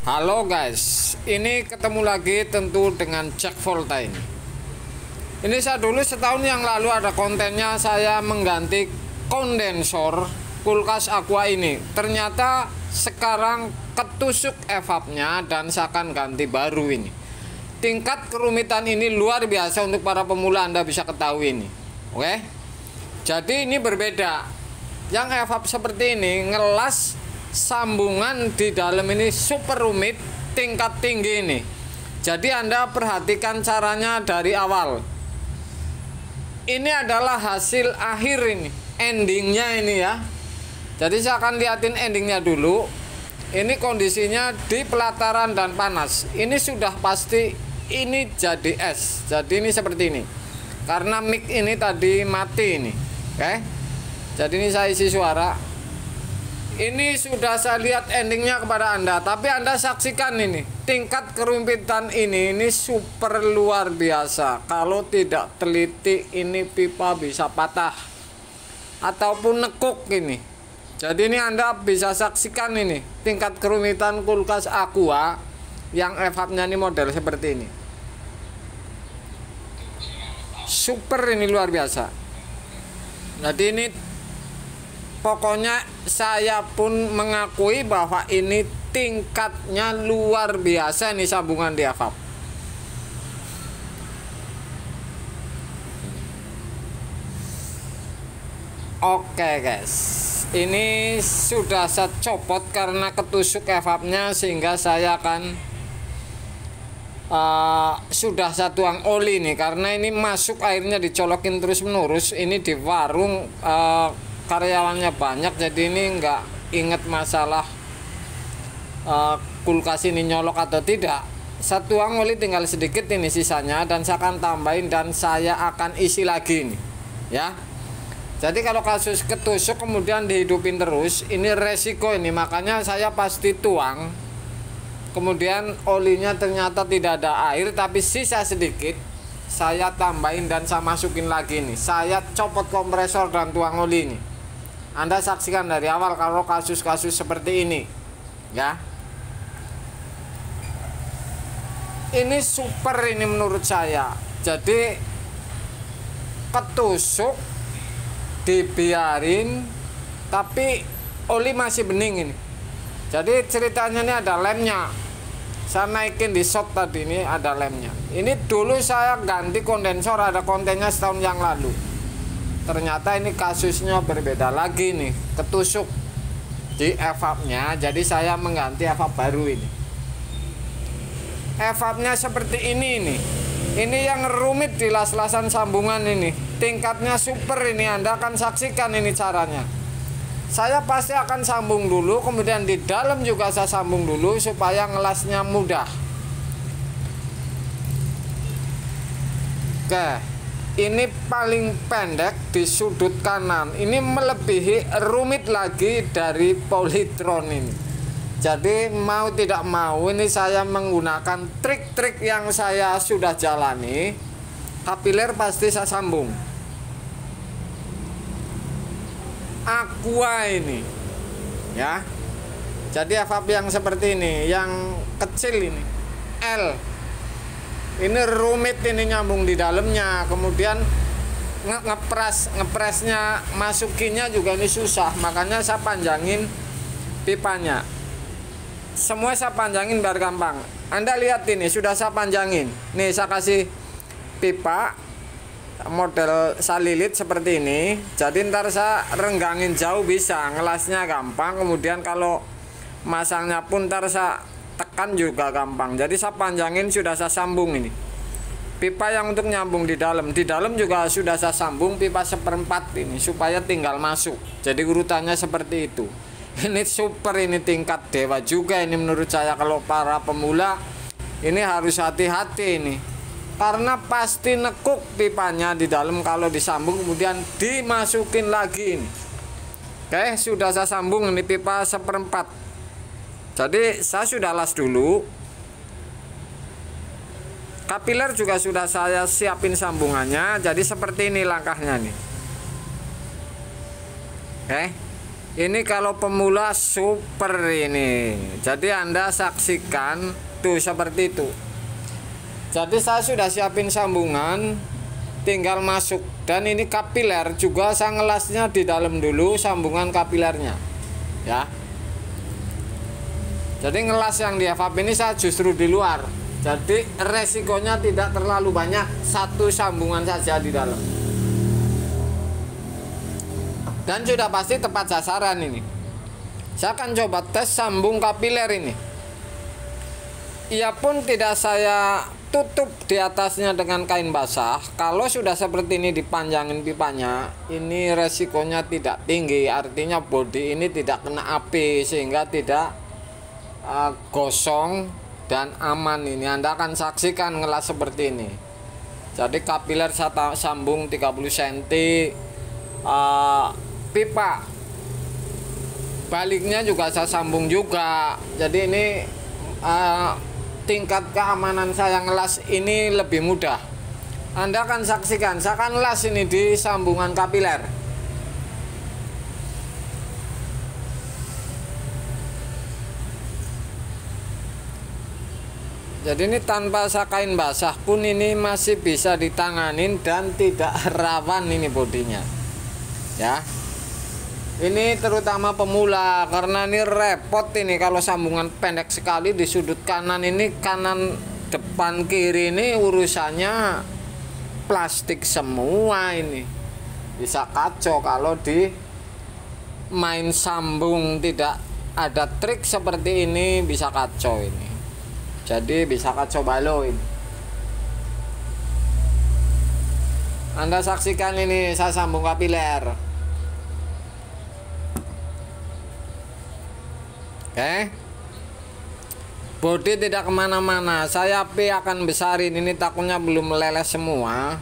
Halo guys, ini ketemu lagi tentu dengan Jack Volta ini. Saya dulu setahun yang lalu ada kontennya saya mengganti kondensor kulkas Aqua ini. Ternyata sekarang ketusuk evapnya dan saya akan ganti baru ini. Tingkat kerumitan ini luar biasa untuk para pemula, Anda bisa ketahui ini. Oke. Jadi ini berbeda. Yang evap seperti ini ngelas sambungan di dalam ini super rumit, tingkat tinggi ini. Jadi Anda perhatikan caranya dari awal. Ini adalah hasil akhir ini, endingnya ini ya. Jadi saya akan liatin endingnya dulu. Ini kondisinya di pelataran dan panas. Ini sudah pasti ini jadi es. Jadi ini seperti ini. Karena mic ini tadi mati ini. Oke. Jadi ini saya isi suara. Ini sudah saya lihat endingnya kepada Anda, tapi Anda saksikan ini tingkat kerumitan ini super luar biasa. Kalau tidak teliti ini pipa bisa patah ataupun nekuk ini. Jadi ini Anda bisa saksikan ini tingkat kerumitan kulkas Aqua yang evapnya ini model seperti ini. Super ini luar biasa. Jadi ini pokoknya saya pun mengakui bahwa ini tingkatnya luar biasa ini sambungan di evap. Oke guys, ini sudah saya copot karena ketusuk evapnya, sehingga saya akan sudah saya tuang oli nih, karena ini masuk airnya dicolokin terus menerus. Ini di warung karyawannya banyak, jadi ini nggak inget masalah kulkas ini nyolok atau tidak. Satu tuang oli tinggal sedikit ini sisanya, dan saya akan tambahin dan saya akan isi lagi nih ya. Jadi kalau kasus ketusuk kemudian dihidupin terus, ini resiko ini, makanya saya pasti tuang. Kemudian olinya ternyata tidak ada air tapi sisa sedikit, saya tambahin dan saya masukin lagi nih. Saya copot kompresor dan tuang oli ini. Anda saksikan dari awal kalau kasus-kasus seperti ini ya. Ini super ini menurut saya. Jadi ketusuk dibiarin tapi oli masih bening ini. Jadi ceritanya ini ada lemnya. Saya naikin di shot tadi, ini ada lemnya. Ini dulu saya ganti kondensor, ada kontennya setahun yang lalu. Ternyata ini kasusnya berbeda lagi nih, ketusuk di evapnya. Jadi saya mengganti evap baru ini. Evapnya seperti ini nih. Ini yang rumit di las-lasan sambungan ini. Tingkatnya super ini, Anda akan saksikan ini caranya. Saya pasti akan sambung dulu, kemudian di dalam juga saya sambung dulu supaya ngelasnya mudah. Oke. Ini paling pendek di sudut kanan. Ini melebihi rumit lagi dari Polytron ini. Jadi mau tidak mau ini saya menggunakan trik-trik yang saya sudah jalani. Kapiler pasti saya sambung. Aqua ini ya. Jadi evap yang seperti ini, yang kecil ini L. Ini rumit ini nyambung di dalamnya, kemudian ngepresnya masukinnya juga ini susah, makanya saya panjangin pipanya. Semua saya panjangin biar gampang. Anda lihat ini sudah saya panjangin. Nih saya kasih pipa model salilit seperti ini. Jadi ntar saya renggangin jauh bisa, ngelasnya gampang. Kemudian kalau masangnya pun ntar saya tekan juga gampang. Jadi saya panjangin, sudah saya sambung ini. Pipa yang untuk nyambung di dalam juga sudah saya sambung pipa 1/4 ini supaya tinggal masuk. Jadi urutannya seperti itu. Ini super ini tingkat dewa juga ini menurut saya. Kalau para pemula ini harus hati-hati ini. Karena pasti nekuk pipanya di dalam kalau disambung kemudian dimasukin lagi ini. Oke, sudah saya sambung ini pipa 1/4. Jadi saya sudah las dulu. Kapiler juga sudah saya siapin sambungannya. Jadi seperti ini langkahnya nih. Oke. Ini kalau pemula super ini. Jadi Anda saksikan tuh seperti itu. Jadi saya sudah siapin sambungan, tinggal masuk. Dan ini kapiler juga saya ngelasnya di dalam dulu sambungan kapilernya. Ya. Jadi ngelas yang di evap ini saya justru di luar. Jadi resikonya tidak terlalu banyak, satu sambungan saja di dalam. Dan sudah pasti tepat sasaran ini. Saya akan coba tes sambung kapiler ini. Ia pun tidak saya tutup di atasnya dengan kain basah. Kalau sudah seperti ini dipanjangin pipanya, ini resikonya tidak tinggi. Artinya bodi ini tidak kena api sehingga tidak gosong dan aman. Ini Anda akan saksikan ngelas seperti ini. Jadi kapiler saya sambung 30 cm. Pipa baliknya juga saya sambung juga. Jadi ini tingkat keamanan saya ngelas ini lebih mudah. Anda akan saksikan saya akan las ini di sambungan kapiler. Jadi ini tanpa kain basah pun ini masih bisa ditanganin dan tidak rawan ini bodinya. Ya. Ini terutama pemula karena ini repot ini kalau sambungan pendek sekali di sudut kanan ini, kanan depan kiri ini urusannya plastik semua ini. Bisa kacau kalau di main sambung tidak ada trik seperti ini, bisa kacau ini. Jadi bisa kacau balau ini. Anda saksikan ini saya sambung kapiler. Oke, bodi tidak kemana-mana. Saya P akan besarin ini, takutnya belum meleleh semua.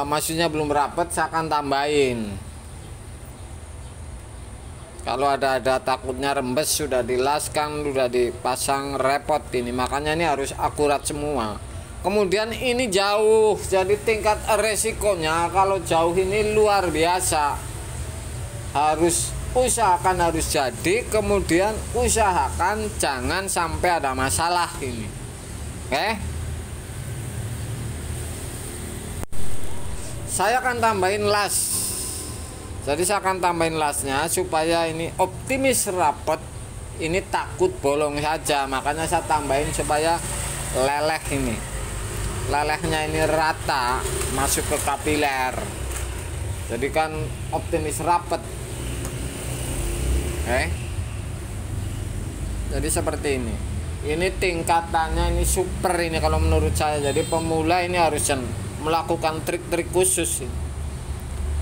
Maksudnya belum rapat, saya akan tambahin. Kalau ada takutnya rembes, sudah dilaskan, sudah dipasang, repot ini. Makanya ini harus akurat semua. Kemudian ini jauh, jadi tingkat resikonya kalau jauh ini luar biasa. Usahakan harus jadi, kemudian usahakan jangan sampai ada masalah ini. Oke, saya akan tambahin las. Jadi saya akan tambahin lasnya supaya ini optimis rapet. Ini takut bolong saja, makanya saya tambahin supaya leleh ini. Lelehnya ini rata masuk ke kapiler. Jadi kan optimis rapet. Jadi seperti ini. Ini tingkatannya ini super ini kalau menurut saya. Jadi pemula ini harus melakukan trik-trik khusus.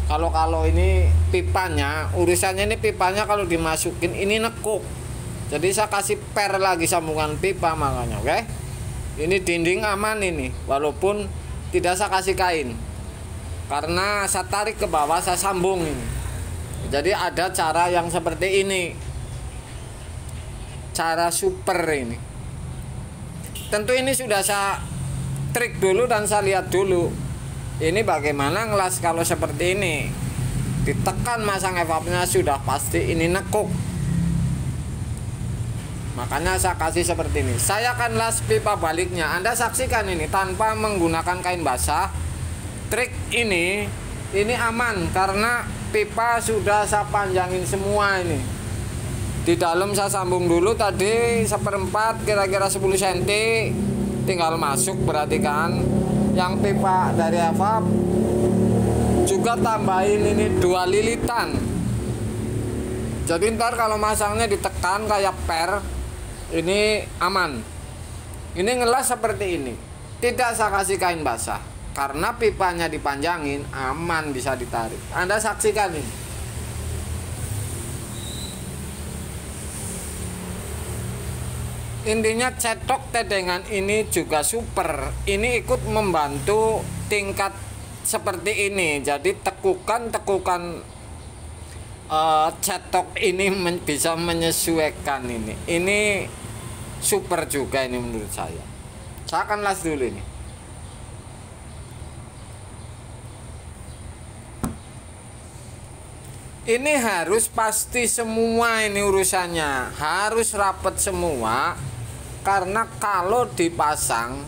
Kalau ini pipanya, urusannya ini pipanya kalau dimasukin ini nekuk. Jadi saya kasih per lagi sambungan pipa makanya, oke? Ini dinding aman ini, walaupun tidak saya kasih kain. Karena saya tarik ke bawah, saya sambung ini. Jadi ada cara yang seperti ini, cara super ini. Tentu ini sudah saya trik dulu dan saya lihat dulu. Ini bagaimana ngelas kalau seperti ini. Ditekan masang evapnya sudah pasti ini nekuk. Makanya saya kasih seperti ini. Saya akan las pipa baliknya. Anda saksikan ini tanpa menggunakan kain basah. Trik ini aman karena pipa sudah saya panjangin semua ini. Di dalam saya sambung dulu tadi 1/4 kira-kira 10 cm. Tinggal masuk, berarti kan. Yang pipa dari evap juga tambahin ini 2 lilitan. Jadi ntar kalau masangnya ditekan kayak per, ini aman. Ini ngelas seperti ini. Tidak saya kasih kain basah. Karena pipanya dipanjangin, aman bisa ditarik. Anda saksikan ini. Intinya cetok tedengan ini juga super. Ini ikut membantu tingkat seperti ini. Jadi tekukan cetok ini bisa menyesuaikan ini. Ini super juga ini menurut saya. Saya akan las dulu ini. Ini harus pasti semua, ini urusannya harus rapet semua, karena kalau dipasang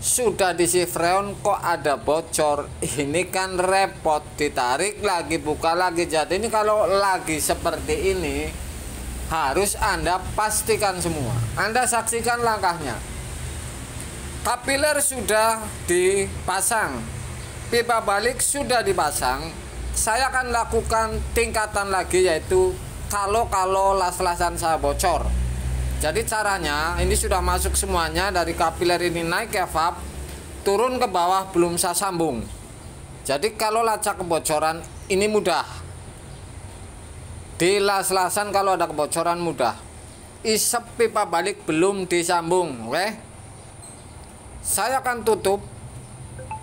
sudah diisi freon kok ada bocor, ini kan repot, ditarik lagi buka lagi. Jadi ini kalau lagi seperti ini harus Anda pastikan semua. Anda saksikan langkahnya. Kapiler sudah dipasang, pipa balik sudah dipasang. Saya akan lakukan tingkatan lagi, yaitu kalau las-lasan saya bocor. Jadi caranya ini sudah masuk semuanya, dari kapiler ini naik ke valve, turun ke bawah belum saya sambung. Jadi kalau lacak kebocoran ini mudah. Di las-lasan kalau ada kebocoran mudah. Isep pipa balik belum disambung, oke? Saya akan tutup.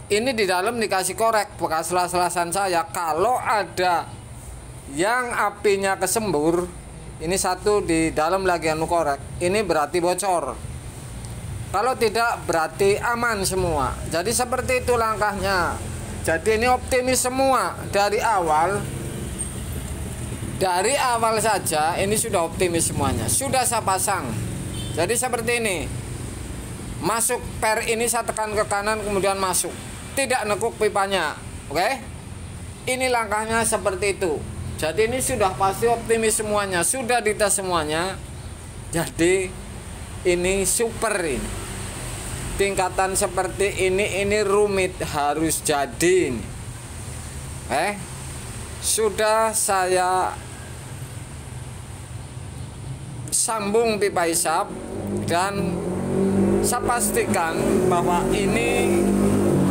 Ini di dalam dikasih korek bekas las-lasan saya. Kalau ada yang apinya kesembur, ini satu di dalam lagi anu korek, ini berarti bocor. Kalau tidak berarti aman semua. Jadi seperti itu langkahnya. Jadi ini optimis semua dari awal. Dari awal saja ini sudah optimis semuanya. Sudah saya pasang. Jadi seperti ini. Masuk per ini saya tekan ke kanan kemudian masuk. Tidak nekuk pipanya. Oke? Ini langkahnya seperti itu. Jadi ini sudah pasti optimis semuanya. Sudah dites semuanya. Jadi ini super ini. Tingkatan seperti ini rumit, harus jadi ini. Sudah saya sambung pipa isap dan saya pastikan bahwa ini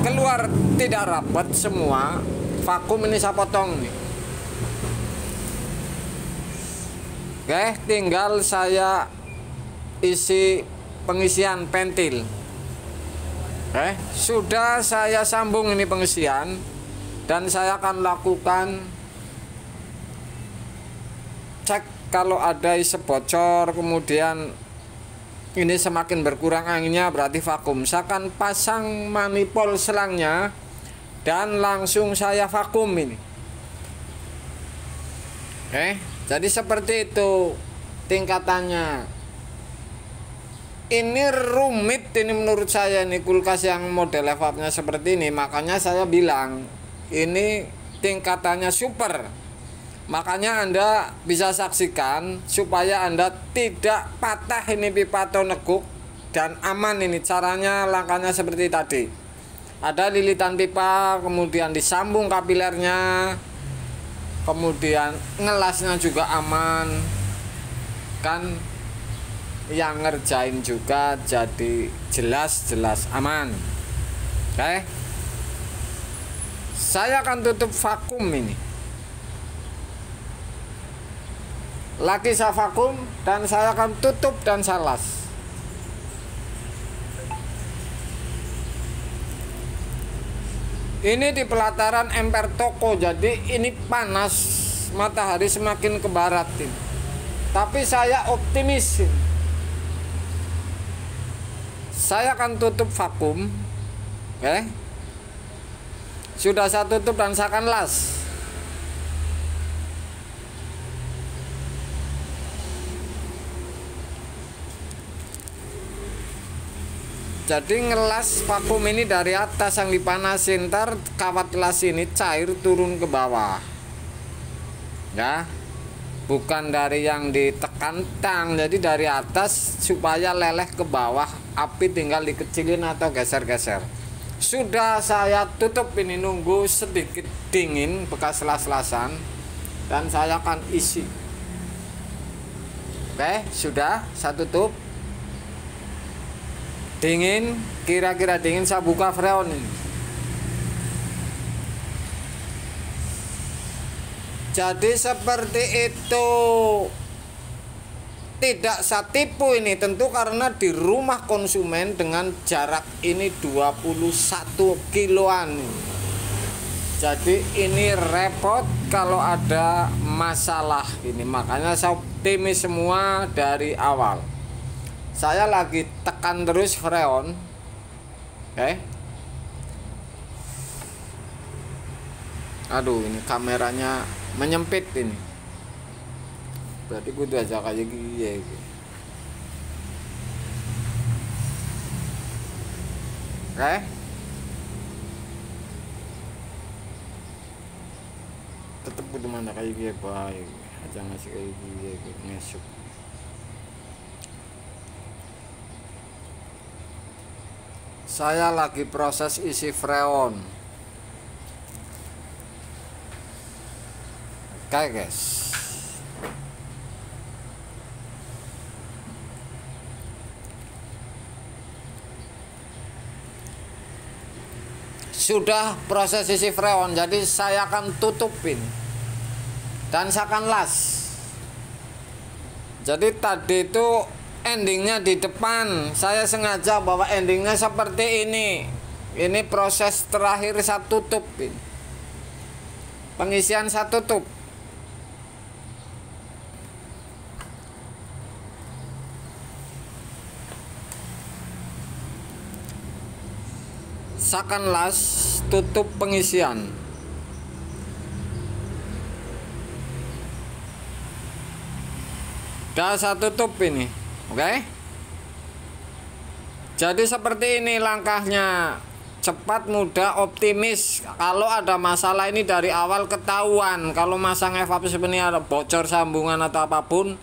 keluar tidak rapat semua. Vakum ini saya potong nih. Oke, tinggal saya isi pengisian pentil. Sudah saya sambung ini pengisian dan saya akan lakukan cek kalau ada isep bocor, kemudian ini semakin berkurang anginnya berarti vakum. Saya akan pasang manifold selangnya dan langsung saya vakum ini. Jadi seperti itu tingkatannya. Ini rumit ini menurut saya, ini kulkas yang model valve-nya seperti ini. Makanya saya bilang ini tingkatannya super. Makanya Anda bisa saksikan supaya Anda tidak patah ini pipa atau nekuk dan aman. Ini caranya, langkahnya seperti tadi. Ada lilitan pipa, kemudian disambung kapilernya, kemudian ngelasnya juga aman. Kan yang ngerjain juga jadi jelas-jelas aman. Saya akan tutup vakum ini. Lagi saya vakum dan saya akan tutup dan saya las. Ini di pelataran emper toko, jadi ini panas, matahari semakin ke barat ini. Tapi saya optimis. Saya akan tutup vakum. Sudah saya tutup dan saya akan las. Jadi ngelas vakum ini dari atas yang dipanasin, ntar kawat las ini cair turun ke bawah. Ya, bukan dari yang ditekan tang, jadi dari atas supaya leleh ke bawah, api tinggal dikecilin atau geser-geser. Sudah saya tutup ini, nunggu sedikit dingin bekas las-lasan dan saya akan isi. Sudah saya tutup. Dingin, kira-kira dingin, saya buka freon ini. Jadi seperti itu. Tidak saya tipu ini, tentu karena di rumah konsumen dengan jarak ini 21 kiloan. Jadi ini repot kalau ada masalah ini. Makanya saya optimis semua dari awal. Saya lagi tekan terus freon. Aduh, ini kameranya menyempit ini. Berarti kudu aja kayak gini. Oke. Tetep kudu mana kayak gini baik. Aja ngasih kayak gini ngesuk. Saya lagi proses isi freon. Oke guys. Sudah proses isi freon, jadi saya akan tutupin dan saya akan las. Jadi tadi itu endingnya di depan, saya sengaja bawa endingnya seperti ini. Ini proses terakhir saya tutup ini. Pengisian saya tutup. Saya akan las, tutup pengisian. Dah saya tutup ini. Oke. Jadi seperti ini langkahnya. Cepat, mudah, optimis. Kalau ada masalah ini dari awal ketahuan. Kalau masang evap sebenarnya ada bocor sambungan atau apapun,